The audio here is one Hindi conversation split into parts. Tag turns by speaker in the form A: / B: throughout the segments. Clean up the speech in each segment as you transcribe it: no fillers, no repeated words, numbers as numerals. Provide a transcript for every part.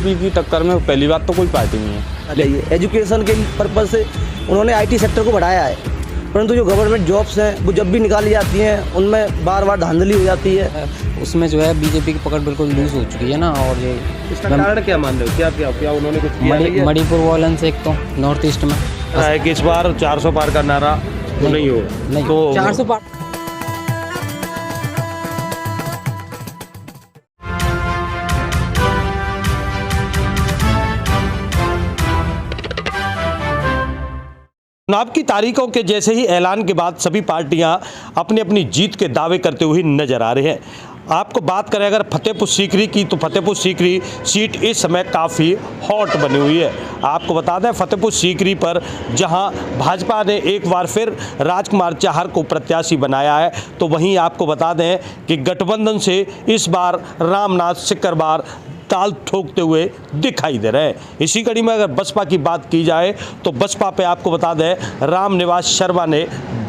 A: बीजेपी की टक्कर में पहली बात तो कोई पार्टी नहीं है।
B: एजुकेशन के पर्पज़ से उन्होंने आईटी सेक्टर को बढ़ाया है, परंतु जो गवर्नमेंट जॉब्स हैं वो जब भी निकाली जाती हैं उनमें बार बार धांधली हो जाती है।
C: उसमें जो है बीजेपी की पकड़ बिल्कुल लूज हो चुकी है ना। और ये
D: इसका कारण क्या मान रहे हो? क्या उन्होंने कुछ किया नहीं है?
C: मणिपुर वायलेंस एक तो नॉर्थ ईस्ट में
D: है कि इस बार 400 पार का नारा तो नहीं होगा।
C: नहीं
D: तो
C: 400 पार।
D: चुनाव की तारीखों के जैसे ही ऐलान के बाद सभी पार्टियां अपनी अपनी जीत के दावे करते हुए नजर आ रहे हैं। आपको बात करें अगर फतेहपुर सीकरी की, तो फतेहपुर सीकरी सीट इस समय काफ़ी हॉट बनी हुई है। आपको बता दें फतेहपुर सीकरी पर जहां भाजपा ने एक बार फिर राजकुमार चाहर को प्रत्याशी बनाया है, तो वहीं आपको बता दें कि गठबंधन से इस बार रामनाथ सिकरवार ताल ठोकते हुए दिखाई दे रहे हैं। इसी कड़ी में अगर बसपा की बात की जाए तो बसपा पे आपको बता दें रामनिवास शर्मा ने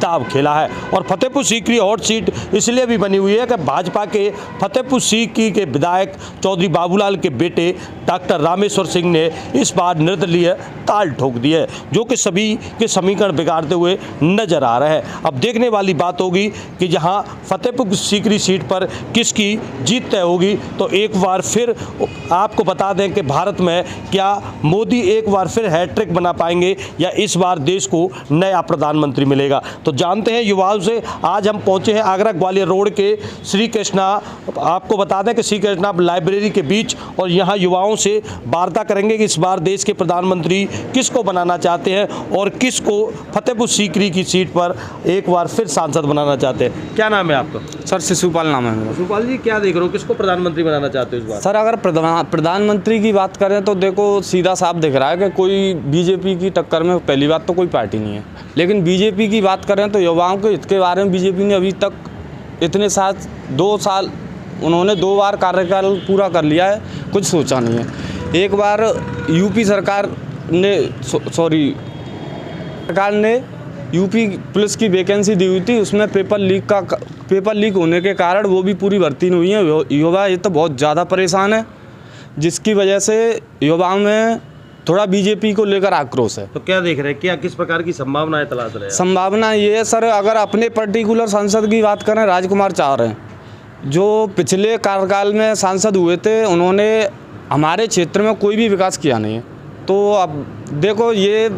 D: दाव खेला है। और फतेहपुर सीकरी हॉट सीट इसलिए भी बनी हुई है कि भाजपा के फतेहपुर सीकरी के विधायक चौधरी बाबूलाल के बेटे डॉक्टर रामेश्वर सिंह ने इस बार निर्दलीय ताल ठोक दी है, जो कि सभी के समीकरण बिगाड़ते हुए नजर आ रहे हैं। अब देखने वाली बात होगी कि जहां फतेहपुर सीकरी सीट पर किसकी जीत तय होगी। तो एक बार फिर आपको बता दें कि भारत में क्या मोदी एक बार फिर हैट्रिक बना पाएंगे या इस बार देश को नया प्रधानमंत्री मिलेगा। तो जानते हैं युवाओं से। आज हम पहुंचे हैं आगरा ग्वालियर रोड के श्री कृष्णा, आपको बता दें कि श्री कृष्णा लाइब्रेरी के बीच, और यहाँ युवाओं से वार्ता करेंगे कि इस बार देश के प्रधानमंत्री किसको बनाना चाहते हैं और किसको फतेहपुर सीकरी की सीट पर एक बार फिर सांसद बनाना चाहते हैं। क्या नाम है आपका?
A: सर शिशुपाल नाम है मेरा।
D: शिशुपाल जी, क्या देख रहे हो, किसको प्रधानमंत्री बनाना चाहते हो इस बार?
A: सर अगर प्रधानमंत्री की बात करें तो देखो सीधा साफ दिख रहा है कि कोई बीजेपी की टक्कर में पहली बात तो कोई पार्टी नहीं है। लेकिन बीजेपी की बात करें तो युवाओं के हित के बारे में बीजेपी ने अभी तक इतने साथ 2 साल उन्होंने 2 बार कार्यकाल पूरा कर लिया है, कुछ सोचा नहीं है। एक बार यूपी सरकार ने यूपी पुलिस की वैकेंसी दी हुई थी, उसमें पेपर लीक होने के कारण वो भी पूरी भर्ती नहीं हुई है। युवा ये तो बहुत ज़्यादा परेशान है, जिसकी वजह से युवाओं में थोड़ा बीजेपी को लेकर आक्रोश है।
D: तो क्या देख रहे हैं, क्या किस प्रकार की संभावनाएं तलाश रहे हैं?
A: संभावना ये है सर, अगर अपने पर्टिकुलर सांसद की बात करें, राजकुमार चाहर हैं जो पिछले कार्यकाल में सांसद हुए थे, उन्होंने हमारे क्षेत्र में कोई भी विकास किया नहीं है। तो अब देखो ये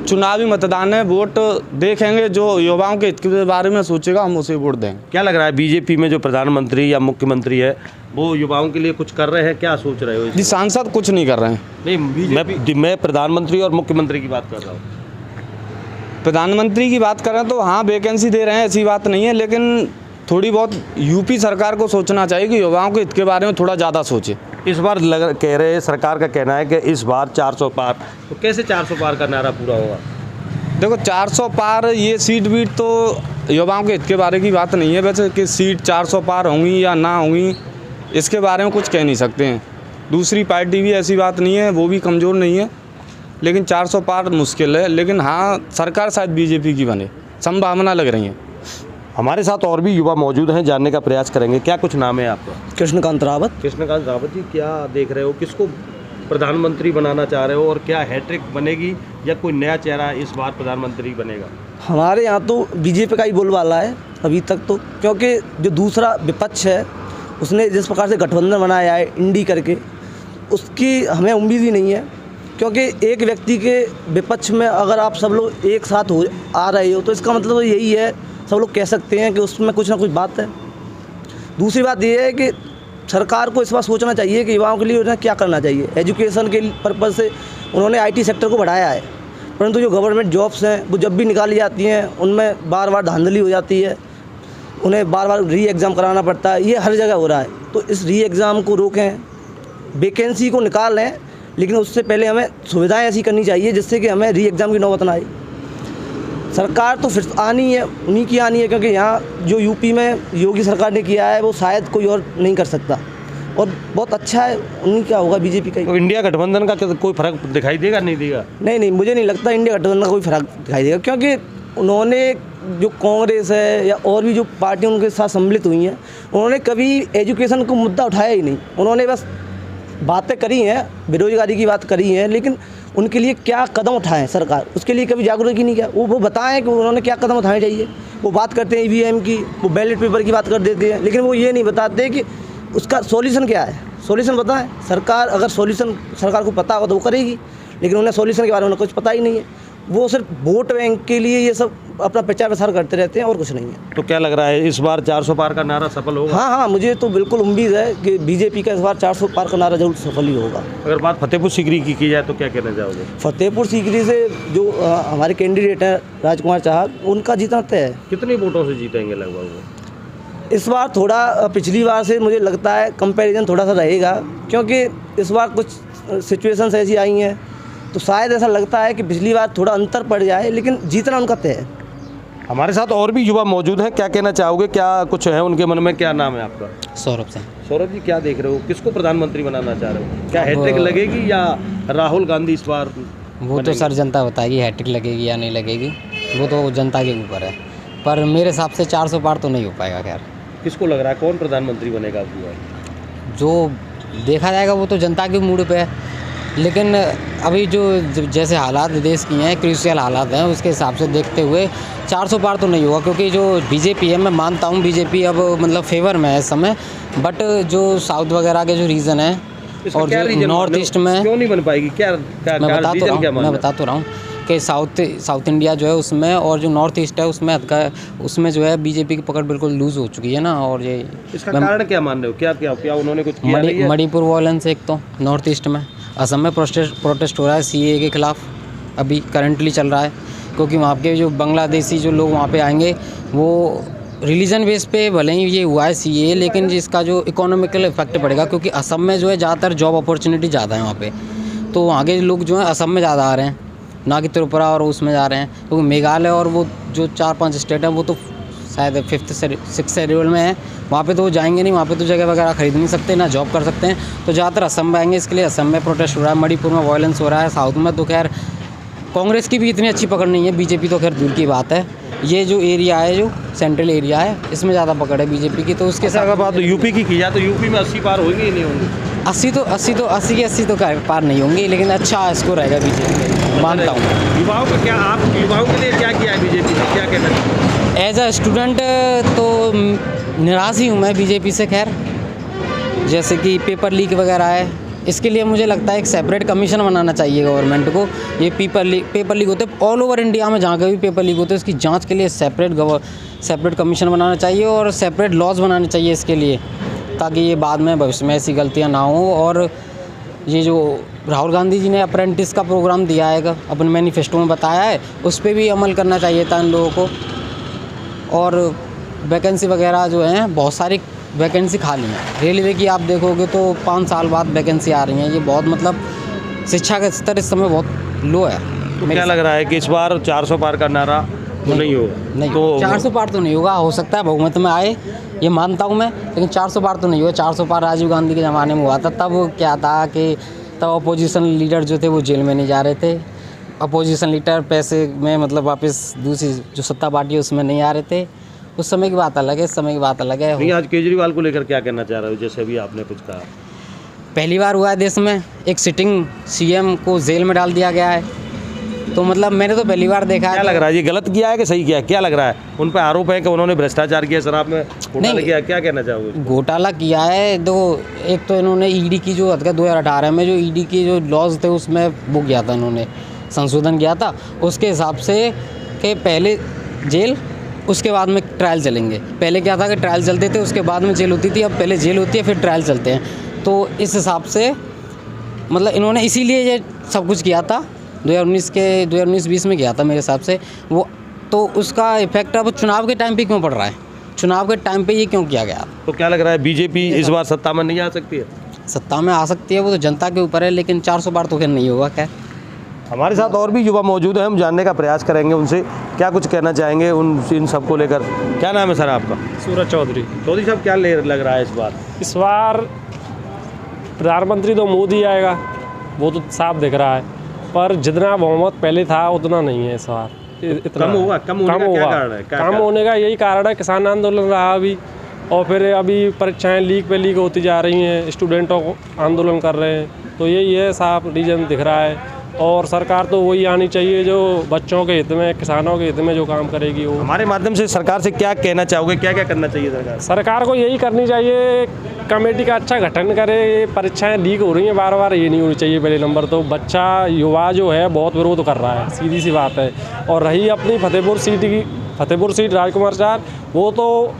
A: चुनावी मतदान है, वोट देखेंगे, जो युवाओं के हित के बारे में सोचेगा हम उसे वोट देंगे।
D: क्या लग रहा है बीजेपी में जो प्रधानमंत्री या मुख्यमंत्री है वो युवाओं के लिए कुछ कर रहे हैं? क्या सोच रहे हो?
A: जी सांसद कुछ नहीं कर रहे हैं।
D: नहीं, मैं प्रधानमंत्री और मुख्यमंत्री की बात कर रहा हूँ।
A: प्रधानमंत्री की बात करें तो हाँ वैकेंसी दे रहे हैं, ऐसी बात नहीं है, लेकिन थोड़ी बहुत यूपी सरकार को सोचना चाहिए कि युवाओं के हित के बारे में थोड़ा ज़्यादा सोचे।
D: इस बार कह रहे हैं, सरकार का कहना है कि इस बार 400 पार। तो कैसे 400 पार का नारा पूरा होगा?
A: देखो 400 पार ये सीट बीट तो युवाओं के हित के बारे की बात नहीं है। वैसे कि सीट 400 पार होंगी या ना होंगी इसके बारे में कुछ कह नहीं सकते हैं। दूसरी पार्टी भी ऐसी बात नहीं है, वो भी कमज़ोर नहीं है, लेकिन 400 पार मुश्किल है। लेकिन हाँ सरकार शायद बीजेपी की बने, संभावना लग रही है।
D: हमारे साथ और भी युवा मौजूद हैं, जानने का प्रयास करेंगे। क्या कुछ नाम है आपका?
B: कृष्णकांत रावत।
D: कृष्णकांत रावत जी, क्या देख रहे हो, किसको प्रधानमंत्री बनाना चाह रहे हो और क्या हैट्रिक बनेगी या कोई नया चेहरा इस बार प्रधानमंत्री बनेगा?
B: हमारे यहाँ तो बीजेपी का ही बोलबाला है अभी तक तो, क्योंकि जो दूसरा विपक्ष है उसने जिस प्रकार से गठबंधन बनाया है इंडी करके, उसकी हमें उम्मीद ही नहीं है। क्योंकि एक व्यक्ति के विपक्ष में अगर आप सब लोग एक साथ हो आ रहे हो तो इसका मतलब तो यही है, सब लोग कह सकते हैं कि उसमें कुछ ना कुछ बात है। दूसरी बात यह है कि सरकार को इस बात सोचना चाहिए कि युवाओं के लिए उन्हें क्या करना चाहिए। एजुकेशन के पर्पज़ से उन्होंने आईटी सेक्टर को बढ़ाया है, परंतु जो गवर्नमेंट जॉब्स हैं वो जब भी निकाली जाती हैं उनमें बार बार धांधली हो जाती है, उन्हें बार बार री एग्ज़ाम कराना पड़ता है। ये हर जगह हो रहा है, तो इस री एग्ज़ाम को रोकें, वैकेंसी को निकाल लें, लेकिन उससे पहले हमें सुविधाएँ ऐसी करनी चाहिए जिससे कि हमें री एग्ज़ाम की नौबत ना आए। सरकार तो फिर आनी है, उन्हीं की आनी है, क्योंकि यहाँ जो यूपी में योगी सरकार ने किया है वो शायद कोई और नहीं कर सकता, और बहुत अच्छा है, उन्हीं का होगा, बीजेपी का ही।
D: तो इंडिया गठबंधन का कोई फर्क दिखाई देगा, नहीं देगा?
B: नहीं, मुझे नहीं लगता इंडिया गठबंधन का कोई फर्क दिखाई देगा, क्योंकि उन्होंने जो कांग्रेस है या और भी जो पार्टियाँ उनके साथ सम्मिलित हुई हैं, उन्होंने कभी एजुकेशन को मुद्दा उठाया ही नहीं। उन्होंने बस बातें करी हैं, बेरोजगारी की बात करी है, लेकिन उनके लिए क्या कदम उठाएं सरकार, उसके लिए कभी जागरूक ही नहीं किया। वो बताएं कि उन्होंने क्या कदम उठाने चाहिए। वो बात करते हैं ईवीएम की, वो बैलेट पेपर की बात कर देते हैं, लेकिन वो ये नहीं बताते कि उसका सॉल्यूशन क्या है। सॉल्यूशन बताएं सरकार, अगर सॉल्यूशन सरकार को पता होगा तो वो करेगी, लेकिन उन्हें सॉल्यूशन के बारे में कुछ पता ही नहीं है। वो सिर्फ वोट बैंक के लिए ये सब अपना प्रचार प्रसार करते रहते हैं और कुछ नहीं है।
D: तो क्या लग रहा है इस बार 400 पार का नारा सफल होगा?
B: हाँ, मुझे तो बिल्कुल उम्मीद है कि बीजेपी का इस बार 400 पार का नारा जरूर सफल ही होगा।
D: अगर बात फतेहपुर सीकरी की जाए तो क्या कहना चाहोगे?
B: फतेहपुर सीकरी से जो हमारे कैंडिडेट हैं राजकुमार चाहक, उनका जीतना तय है।
D: कितने वोटों से जीतेंगे लगभग वो?
B: इस बार थोड़ा पिछली बार से मुझे लगता है कंपैरिजन थोड़ा सा रहेगा, क्योंकि इस बार कुछ सिचुएशंस ऐसी आई हैं, तो शायद ऐसा लगता है कि पिछली बार थोड़ा अंतर पड़ जाए, लेकिन जीतना उनका तय है।
D: हमारे साथ और भी युवा मौजूद हैं, क्या कहना चाहोगे? क्या कुछ है उनके मन में? क्या नाम है आपका?
C: सौरभ से।
D: सौरभ जी, क्या देख रहे हो, किसको प्रधानमंत्री बनाना चाह रहे हो? क्या हैट्रिक लगेगी या राहुल गांधी इस बार
C: वो तो सर जनता बताएगी हैट्रिक लगेगी या नहीं लगेगी, वो तो जनता के ऊपर है। पर मेरे हिसाब से 400 पार तो नहीं हो पाएगा। खैर,
D: किसको लग रहा है कौन प्रधानमंत्री बनेगा आपकी बार?
C: जो देखा जाएगा वो तो जनता के मूड पे है, लेकिन अभी जो जैसे हालात देश की हैं, क्रूशियल हालात हैं, उसके हिसाब से देखते हुए 400 पार तो नहीं होगा, क्योंकि जो बीजेपी है, मैं मानता हूँ बीजेपी अब मतलब फेवर में है इस समय, बट जो साउथ वगैरह के जो रीज़न है और जो नॉर्थ ईस्ट में
D: क्यों नहीं बन पाएगी?
C: मैं बता तो रहा हूँ कि साउथ इंडिया जो है उसमें, और जो नॉर्थ ईस्ट है उसमें जो है बीजेपी की पकड़ बिल्कुल लूज़ हो चुकी है ना। और ये
D: इसका कारण क्या मान रहे हो? क्या उन्होंने कुछ किया नहीं है?
C: मणिपुर वॉयलेंस एक तो नॉर्थ ईस्ट में, असम में प्रोटेस्ट हो रहा है सीएए के खिलाफ, अभी करंटली चल रहा है, क्योंकि वहाँ के जो बांग्लादेशी जो लोग वहाँ पे आएंगे वो रिलीजन बेस पे भले ही ये हुआ है सीएए, लेकिन जिसका जो इकोनॉमिकल इफेक्ट पड़ेगा, क्योंकि असम में जो है ज़्यादातर जॉब अपॉर्चुनिटी ज़्यादा है वहाँ पे, तो वहाँ के लोग जो हैं असम में ज़्यादा आ रहे हैं, ना कि त्रिपुरा और उसमें जा रहे हैं, क्योंकि मेघालय और वो जो 4-5 स्टेट हैं वो तो शायद 5th-6th शेड्यूल में है, वहाँ पे तो वो जाएंगे नहीं, वहाँ पे तो जगह वगैरह खरीद नहीं सकते, ना जॉब कर सकते हैं, तो ज़्यादातर असम में आएंगे। इसके लिए असम में प्रोटेस्ट हो रहा है, मणिपुर में वायलेंस हो रहा है, साउथ में तो खैर कांग्रेस की भी इतनी अच्छी पकड़ नहीं है, बीजेपी तो खैर दूर की बात है। ये जो एरिया है, जो सेंट्रल एरिया है, इसमें ज़्यादा पकड़ है बीजेपी की। तो उसके साथ
D: अगर बात यूपी की जाए तो यूपी में 80 पार होंगे ही नहीं होंगे?
C: 80 तो पार नहीं होंगे, लेकिन अच्छा स्कोर रहेगा बीजेपी, मानता हूँ।
D: युवाओं का क्या, आप युवाओं के लिए क्या किया है बीजेपी ने, क्या कहना चाहिए?
C: एज अ स्टूडेंट तो निराश ही हूँ मैं बीजेपी से। खैर, जैसे कि पेपर लीक वगैरह है, इसके लिए मुझे लगता है एक सेपरेट कमीशन बनाना चाहिए गवर्नमेंट को। ये पेपर लीक होते ऑल ओवर इंडिया में, जहाँ के भी पेपर लीक होते हैं, उसकी जांच के लिए सेपरेट कमीशन बनाना चाहिए और सेपरेट लॉज बनाने चाहिए इसके लिए, ताकि ये बाद में भविष्य में ऐसी गलतियाँ ना हों। और ये जो राहुल गांधी जी ने अप्रेंटिस का प्रोग्राम दिया है, अपने मैनिफेस्टो में बताया है, उस पर भी अमल करना चाहिए था इन लोगों को। और वैकेंसी वगैरह जो हैं, बहुत सारी वैकेंसी खाली है। रेलवे की आप देखोगे तो 5 साल बाद वैकेंसी आ रही हैं। ये बहुत मतलब शिक्षा का स्तर इस समय बहुत लो है।
D: तो क्या लग रहा है कि इस बार 400 पार का नारा तो नहीं होगा?
C: नहीं,
D: तो
C: 400 पार तो नहीं होगा। हो सकता है बहुमत में आए, ये मानता हूँ मैं, लेकिन 400 पार तो नहीं होगा। 400 पार राजीव गांधी के ज़माने में हुआ था, तब क्या था कि तब अपोजिशन लीडर जो थे वो जेल में नहीं जा रहे थे। अपोजिशन लीडर पैसे में मतलब वापस दूसरी जो सत्ता पार्टी है उसमें नहीं आ रहे थे। उस समय की बात अलग है, इस समय की बात अलग है।
D: नहीं, आज केजरीवाल को लेकर क्या कहना चाह रहे हो? जैसे अभी आपने कुछ कहा,
C: पहली बार हुआ है देश में, एक सिटिंग सीएम को जेल में डाल दिया गया है, तो मतलब मैंने तो पहली बार देखा है।
D: क्या लग रहा है, ये गलत किया है कि सही किया है? क्या लग रहा है? उन पर आरोप है कि उन्होंने भ्रष्टाचार किया, शराब में घोटाला किया, क्या कहना चाहोगे?
C: घोटाला किया है। एक तो इन्होंने ईडी की जो 2018 में जो ईडी की जो लॉज थे उसमें वो किया था, इन्होंने संशोधन किया था उसके हिसाब से कि पहले जेल, उसके बाद में ट्रायल चलेंगे। पहले क्या था कि ट्रायल चलते थे, उसके बाद में जेल होती थी, अब पहले जेल होती है फिर ट्रायल चलते हैं। तो इस हिसाब से मतलब इन्होंने इसीलिए ये सब कुछ किया था। 2019-20 में किया था मेरे हिसाब से वो। तो उसका इफेक्ट अब चुनाव के टाइम पे क्यों पड़ रहा है? चुनाव के टाइम पे ये क्यों किया गया?
D: तो क्या लग रहा है, बीजेपी इस बार सत्ता में नहीं आ सकती है?
C: सत्ता में आ सकती है, वो तो जनता के ऊपर है, लेकिन 400 बार तो खैर नहीं होगा। क्या
D: हमारे साथ और भी युवा मौजूद हैं, हम जानने का प्रयास करेंगे उनसे क्या कुछ कहना चाहेंगे इन सब को लेकर। क्या नाम है सर आपका?
E: सूरज चौधरी।
D: चौधरी साहब, क्या लग रहा है
E: इस बार प्रधानमंत्री तो मोदी आएगा, वो तो साफ दिख रहा है, पर जितना बहुमत पहले था उतना नहीं है इस बार। इतना
D: कम होगा? कम होने का क्या कारण है?
E: कम होने का यही कारण है, किसान आंदोलन रहा अभी, और फिर अभी परीक्षाएं लीक पे लीक होती जा रही हैं, स्टूडेंटों को आंदोलन कर रहे हैं। तो यही है, साफ रीजन दिख रहा है। और सरकार तो वही आनी चाहिए जो बच्चों के हित में, किसानों के हित में जो काम करेगी वो।
D: हमारे माध्यम से सरकार से क्या कहना चाहोगे, क्या क्या करना चाहिए
E: सरकार को यही करनी चाहिए, कमेटी का अच्छा गठन करे। ये परीक्षाएं लीक हो रही हैं बार बार, ये नहीं होनी चाहिए। पहले नंबर तो बच्चा युवा जो है बहुत विरोध कर रहा है, सीधी सी बात है। और रही अपनी फतेहपुर सीट राजकुमार चार, वो तो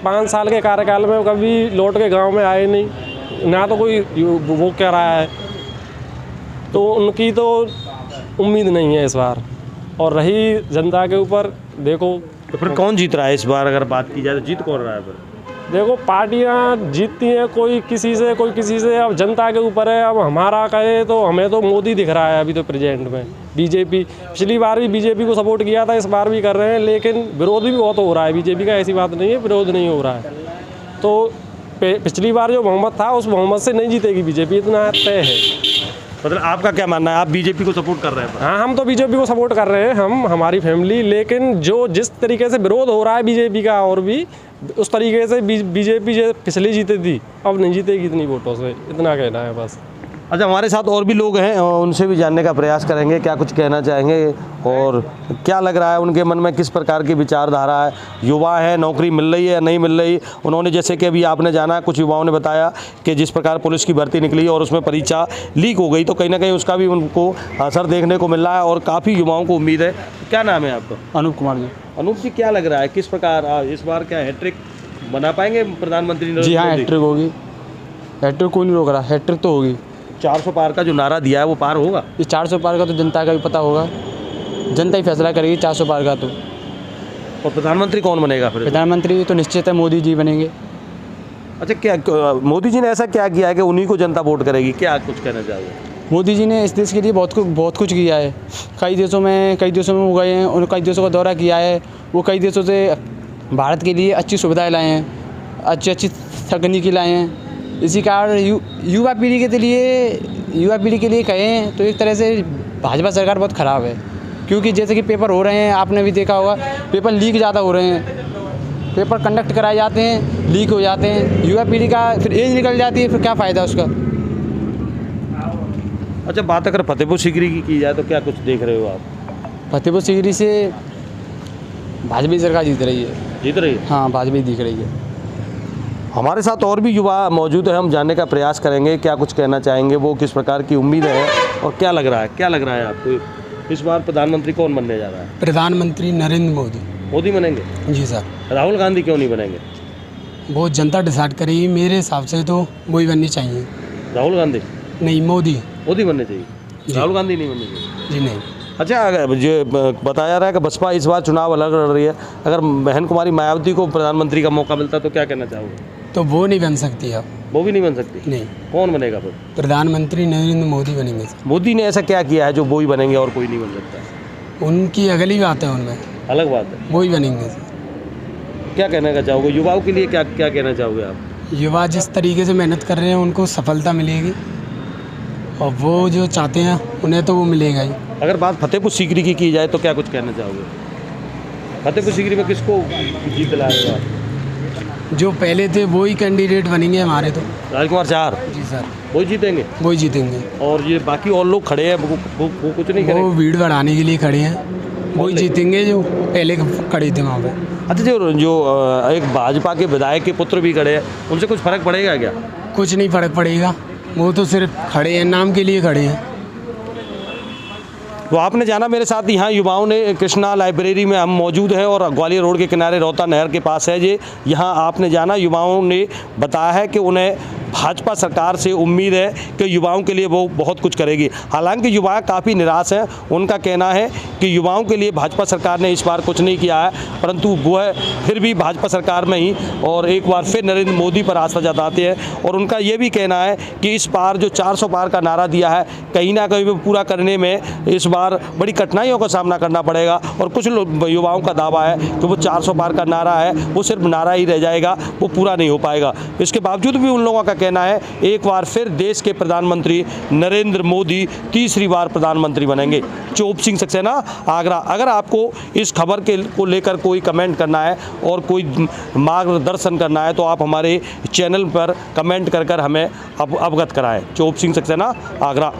E: 5 साल के कार्यकाल में कभी लौट के गांव में आए नहीं, ना तो कोई वो कह रहा है, तो उनकी तो उम्मीद नहीं है इस बार। और रही जनता के ऊपर, देखो
D: तो फिर कौन जीत रहा है इस बार? अगर बात की जाए तो जीत कौन रहा है फिर?
E: देखो पार्टियां जीतती हैं, कोई किसी से कोई किसी से। अब जनता के ऊपर है। अब हमारा कहे तो हमें तो मोदी दिख रहा है अभी तो प्रेजेंट में। बीजेपी पिछली बार भी बीजेपी को सपोर्ट किया था, इस बार भी कर रहे हैं, लेकिन विरोध भी बहुत हो रहा है बीजेपी का। ऐसी बात नहीं है विरोध नहीं हो रहा है। तो पिछली बार जो बहुमत था उस बहुमत से नहीं जीतेगी बीजेपी, इतना तय है।
D: मतलब आपका क्या मानना है, आप बीजेपी को सपोर्ट कर रहे हैं?
E: हाँ, हम तो बीजेपी को सपोर्ट कर रहे हैं, हमारी फैमिली। लेकिन जो जिस तरीके से विरोध हो रहा है बीजेपी का, और भी उस तरीके से बीजेपी जो पिछली जीती थी अब नहीं जीतेगी इतनी वोटों से, इतना कहना है बस।
D: अच्छा, हमारे साथ और भी लोग हैं, उनसे भी जानने का प्रयास करेंगे क्या कुछ कहना चाहेंगे और क्या लग रहा है उनके मन में, किस प्रकार की विचारधारा है। युवा है, नौकरी मिल रही है या नहीं मिल रही। उन्होंने जैसे कि अभी आपने जाना, कुछ युवाओं ने बताया कि जिस प्रकार पुलिस की भर्ती निकली और उसमें परीक्षा लीक हो गई, तो कहीं ना कहीं उसका भी उनको असर देखने को मिल रहा है और काफ़ी युवाओं को उम्मीद है। क्या नाम है आपका?
A: अनूप कुमार जी।
D: अनूप जी, क्या लग रहा है, किस प्रकार इस बार क्या हैट्रिक बना पाएंगे प्रधानमंत्री नरेंद्र मोदी?
A: जी हाँ, हैट्रिक होगी। हैट्रिक कोई नहीं रोक रहा, हैट्रिक तो होगी।
D: 400 पार का जो नारा दिया है वो पार होगा?
A: ये 400 पार का तो जनता का भी पता होगा, जनता ही फैसला करेगी 400 पार का। तो
D: और प्रधानमंत्री कौन बनेगा फिर?
A: प्रधानमंत्री तो निश्चित है मोदी जी बनेंगे।
D: अच्छा, क्या मोदी जी ने ऐसा क्या किया है कि उन्हीं को जनता वोट करेगी? क्या कुछ कहना चाहोगे?
A: मोदी जी ने इस देश के लिए बहुत कुछ किया है। कई देशों में वो गए हैं, उन्होंने कई देशों का दौरा किया है। वो कई देशों से भारत के लिए अच्छी सुविधाएं लाए हैं, अच्छी तकनीकी लाए हैं। इसी कारण युवा पीढ़ी के लिए कहें तो एक तरह से भाजपा सरकार बहुत ख़राब है। क्योंकि जैसे कि पेपर हो रहे हैं, आपने भी देखा होगा, पेपर लीक ज़्यादा हो रहे हैं। पेपर कंडक्ट कराए जाते हैं, लीक हो जाते हैं। युवा पीढ़ी का फिर एज निकल जाती है, फिर क्या फ़ायदा उसका।
D: अच्छा, बात अगर फतेहपुर सीकरी की जाए तो क्या कुछ देख रहे हो आप?
A: फतेहपुर सीकरी से भाजपा सरकार जीत रही है।
D: जीत रही है?
A: हाँ, भाजपा ही दिख रही है।
D: हमारे साथ और भी युवा मौजूद है, हम जानने का प्रयास करेंगे क्या कुछ कहना चाहेंगे, वो किस प्रकार की उम्मीद है और क्या लग रहा है आपको इस बार प्रधानमंत्री कौन बनने जा रहा है?
B: प्रधानमंत्री नरेंद्र मोदी
D: बनेंगे?
B: जी सर।
D: राहुल गांधी क्यों नहीं बनेंगे?
B: वो जनता डिसाइड करेगी, मेरे हिसाब से तो वही बननी चाहिए।
D: राहुल गांधी
B: नहीं, मोदी
D: बनने चाहिए, राहुल गांधी नहीं बनने चाहिए?
B: जी नहीं।
D: अच्छा, जो बताया जा रहा है कि बसपा इस बार चुनाव अलग लड़ रही है, अगर बहन कुमारी मायावती को प्रधानमंत्री का मौका मिलता तो क्या कहना चाहोगे?
B: तो वो नहीं बन सकती अब।
D: वो भी नहीं बन सकती?
B: नहीं।
D: कौन बनेगा फिर?
B: प्रधानमंत्री नरेंद्र मोदी बनेंगे।
D: मोदी ने ऐसा क्या किया है जो वो ही बनेंगे और कोई नहीं बन सकता?
B: उनकी अगली बात है, उनमें
D: अलग बात है,
B: वो ही बनेंगे।
D: क्या कहने का चाहोगे युवाओं के लिए, क्या क्या कहना चाहोगे आप?
B: युवा जिस तरीके से मेहनत कर रहे हैं उनको सफलता मिलेगी, और वो जो चाहते हैं उन्हें तो वो मिलेगा ही।
D: अगर बात फतेहपुर सीकरी की जाए तो क्या कुछ कहना चाहोगे? फतेहपुर सीकरी में किसको जीत दिलाएगा?
B: जो पहले थे वो ही कैंडिडेट बनेंगे हमारे तो।
D: राजकुमार चार?
B: जी सर।
D: वो जीतेंगे?
B: वो ही जीतेंगे।
D: और ये बाकी और लोग खड़े हैं वो कुछ नहीं करेंगे?
B: वो भीड़ बढ़ाने के लिए खड़े हैं, वो ही जीतेंगे जो पहले खड़े थे वहाँ पे।
D: अच्छा, जो एक भाजपा के विधायक के पुत्र भी खड़े हैं, उनसे कुछ फर्क पड़ेगा क्या?
B: कुछ नहीं फर्क पड़ेगा, वो तो सिर्फ खड़े हैं, नाम के लिए खड़े हैं।
D: तो आपने जाना मेरे साथ यहाँ युवाओं ने, कृष्णा लाइब्रेरी में हम मौजूद हैं और ग्वालियर रोड के किनारे रोहता नहर के पास है ये। यहाँ आपने जाना, युवाओं ने बताया है कि उन्हें भाजपा सरकार से उम्मीद है कि युवाओं के लिए वो बहुत कुछ करेगी। हालांकि युवा काफ़ी निराश हैं, उनका कहना है कि युवाओं के लिए भाजपा सरकार ने इस बार कुछ नहीं किया है, परंतु वह फिर भी भाजपा सरकार में ही और एक बार फिर नरेंद्र मोदी पर आस्था जताते हैं। और उनका ये भी कहना है कि इस बार जो 400 पार का नारा दिया है, कहीं ना कहीं वो पूरा करने में इस बार बड़ी कठिनाइयों का सामना करना पड़ेगा। और कुछ युवाओं का दावा है कि वो 400 पार का नारा है वो सिर्फ नारा ही रह जाएगा, वो पूरा नहीं हो पाएगा। इसके बावजूद भी उन लोगों का कहना है, एक बार फिर देश के प्रधानमंत्री नरेंद्र मोदी तीसरी बार प्रधानमंत्री बनेंगे। चोप सिंह सक्सेना, आगरा। अगर आपको इस खबर को लेकर कोई कमेंट करना है और कोई मार्गदर्शन करना है तो आप हमारे चैनल पर कमेंट कर हमें अवगत कराएं। चोप सिंह सक्सेना, आगरा।